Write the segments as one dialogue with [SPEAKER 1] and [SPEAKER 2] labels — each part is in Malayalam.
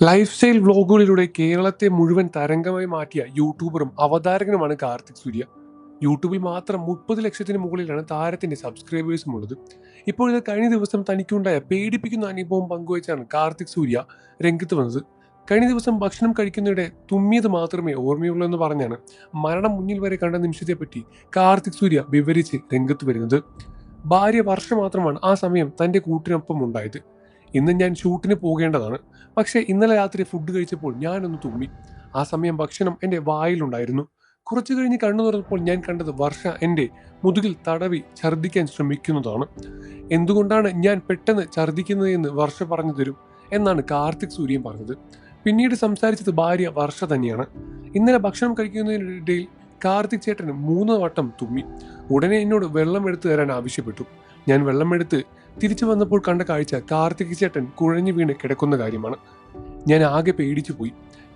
[SPEAKER 1] ലൈഫ് സ്റ്റൈൽ വ്ലോഗുകളിലൂടെ കേരളത്തെ മുഴുവൻ തരംഗമായി മാറ്റിയ യൂട്യൂബറും അവതാരകനുമാണ് കാർത്തിക് സൂര്യ. യൂട്യൂബിൽ മാത്രം 30 ലക്ഷത്തിന് മുകളിലാണ് താരത്തിന്റെ സബ്സ്ക്രൈബേഴ്സും ഉള്ളത്. ഇപ്പോൾ ഇത് കഴിഞ്ഞ ദിവസം തനിക്കുണ്ടായ പേടിപ്പിക്കുന്ന അനുഭവം പങ്കുവച്ചാണ് കാർത്തിക് സൂര്യ രംഗത്ത് വന്നത്. കഴിഞ്ഞ ദിവസം ഭക്ഷണം കഴിക്കുന്നതിടെ തുമ്മിയത് മാത്രമേ ഓർമ്മയുള്ളൂ എന്ന് പറഞ്ഞാണ് മരണം മുന്നിൽ വരെ കണ്ട നിമിഷത്തെപ്പറ്റി കാർത്തിക് സൂര്യ വിവരിച്ച് രംഗത്ത് വരുന്നത്. ഭാര്യ വർഷ മാത്രമാണ് ആ സമയം തന്റെ കൂട്ടിനൊപ്പം ഉണ്ടായത്. ഇന്ന് ഞാൻ ഷൂട്ടിന് പോകേണ്ടതാണ്. പക്ഷേ ഇന്നലെ രാത്രി ഫുഡ് കഴിച്ചപ്പോൾ ഞാനൊന്ന് തുമ്മി. ആ സമയം ഭക്ഷണം എൻ്റെ വായിലുണ്ടായിരുന്നു. കുറച്ചു കഴിഞ്ഞ് കണ്ണു തുറന്നപ്പോൾ ഞാൻ കണ്ടത് വർഷ എൻ്റെ മുതുകിൽ തടവി ഛർദ്ദിക്കാൻ ശ്രമിക്കുന്നതാണ്. എന്തുകൊണ്ടാണ് ഞാൻ പെട്ടെന്ന് ഛർദ്ദിക്കുന്നത് എന്ന് വർഷ പറഞ്ഞു തരും എന്നാണ് കാർത്തിക് സൂര്യൻ പറഞ്ഞത്. പിന്നീട് സംസാരിച്ചത് ഭാര്യ വർഷ തന്നെയാണ്. ഇന്നലെ ഭക്ഷണം കഴിക്കുന്നതിനിടയിൽ കാർത്തിക് ചേട്ടൻ 3 വട്ടം തുമ്മി. ഉടനെ എന്നോട് വെള്ളം എടുത്തു തരാൻ ആവശ്യപ്പെട്ടു. ഞാൻ വെള്ളമെടുത്ത് തിരിച്ചു വന്നപ്പോൾ കണ്ട കാഴ്ച കാർത്തിക് ചേട്ടൻ കുഴഞ്ഞു വീണ് കിടക്കുന്ന കാര്യമാണ്. ഞാൻ ആകെ പേടിച്ചു പോയി.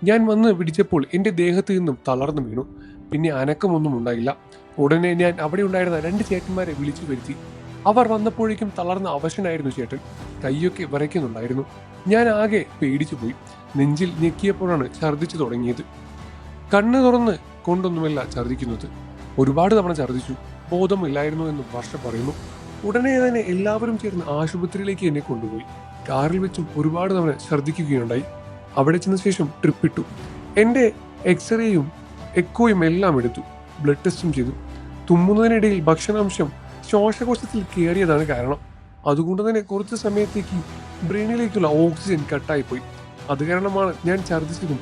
[SPEAKER 1] ഞാൻ വന്ന് പിടിച്ചപ്പോൾ എൻ്റെ ദേഹത്ത് നിന്നും തളർന്നു വീണു. പിന്നെ അനക്കമൊന്നും ഉണ്ടായില്ല. ഉടനെ ഞാൻ അവിടെ ഉണ്ടായിരുന്ന 2 ചേട്ടന്മാരെ വിളിച്ചു വരുത്തി. അവർ വന്നപ്പോഴേക്കും തളർന്ന അവശനായിരുന്നു ചേട്ടൻ. കൈയൊക്കെ വിറയ്ക്കുന്നുണ്ടായിരുന്നു. ഞാൻ ആകെ പേടിച്ചു പോയി. നെഞ്ചിൽ ഞെക്കിയപ്പോഴാണ് ഛർദ്ദിച്ചു തുടങ്ങിയത്. കണ്ണ് തുറന്ന് കൊണ്ടൊന്നുമല്ല ഛർദ്ദിക്കുന്നത്. ഒരുപാട് തവണ ഛർദ്ദിച്ചു. ബോധമില്ലായിരുന്നു എന്നും വർഷ പറയുന്നു. ഉടനെ തന്നെ എല്ലാവരും ചേർന്ന് ആശുപത്രിയിലേക്ക് എന്നെ കൊണ്ടുപോയി. കാറിൽ വെച്ചും ഒരുപാട് തവണ ഛർദ്ദിക്കുകയുണ്ടായി. അവിടെ ചെന്ന ശേഷം ട്രിപ്പിട്ടു. എൻ്റെ എക്സ്റേയും എക്കോയും എല്ലാം എടുത്തു. ബ്ലഡ് ടെസ്റ്റും ചെയ്തു. തുമ്മുന്നതിനിടയിൽ ഭക്ഷണാംശം ശ്വാസകോശത്തിൽ കയറിയതാണ് കാരണം. അതുകൊണ്ട് തന്നെ കുറച്ച് സമയത്തേക്ക് ബ്രെയിനിലേക്കുള്ള ഓക്സിജൻ കട്ടായിപ്പോയി. അത് കാരണമാണ് ഞാൻ ഛർദ്ദിച്ചതും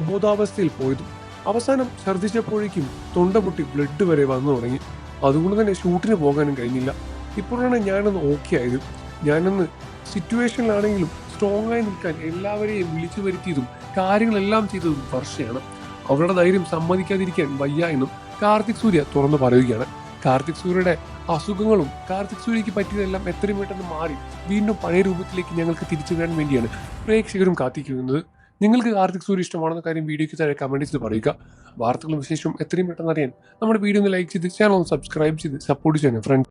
[SPEAKER 1] അബോധാവസ്ഥയിൽ പോയതും. അവസാനം ഛർദ്ദിച്ചപ്പോഴേക്കും തൊണ്ട പൊട്ടി ബ്ലഡ് വരെ വന്നു തുടങ്ങി. അതുകൊണ്ട് തന്നെ ഷൂട്ടിന് പോകാനും കഴിഞ്ഞില്ല. ഇപ്പോഴാണ് ഞാനൊന്ന് ഓക്കെ ആയത്. ഞാനൊന്ന് സിറ്റുവേഷനിലാണെങ്കിലും സ്ട്രോങ് ആയി നിൽക്കാൻ എല്ലാവരെയും വിളിച്ചു വരുത്തിയതും കാര്യങ്ങളെല്ലാം ചെയ്തതും വർഷയാണ്. അവരുടെ ധൈര്യം സമ്മതിക്കാതിരിക്കാൻ വയ്യ എന്നും കാർത്തിക് സൂര്യ തുറന്നു പറയുകയാണ്. കാർത്തിക് സൂര്യയുടെ അസുഖങ്ങളും കാർത്തിക് സൂര്യയ്ക്ക് പറ്റിയതെല്ലാം എത്രയും പെട്ടെന്ന് മാറി വീണ്ടും പഴയ രൂപത്തിലേക്ക് ഞങ്ങൾക്ക് തിരിച്ചു വരാൻ വേണ്ടിയാണ് പ്രേക്ഷകരും കാത്തിരിക്കുന്നത്. നിങ്ങൾക്ക് കാർത്തിക് സൂര്യ ഇഷ്ടമാണെന്ന കാര്യം വീഡിയോയ്ക്ക് താഴെ കമന്റ് ചെയ്ത് പറയുക. വാർത്തകളും വിശേഷവും എത്രയും പെട്ടെന്ന് അറിയാൻ നമ്മുടെ വീഡിയോ ഒന്ന് ലൈക്ക് ചെയ്ത് ചാനൽ ഒന്ന് സബ്സ്ക്രൈബ് ചെയ്ത് സപ്പോർട്ട് ചെയ്യണം ഫ്രണ്ട്സ്.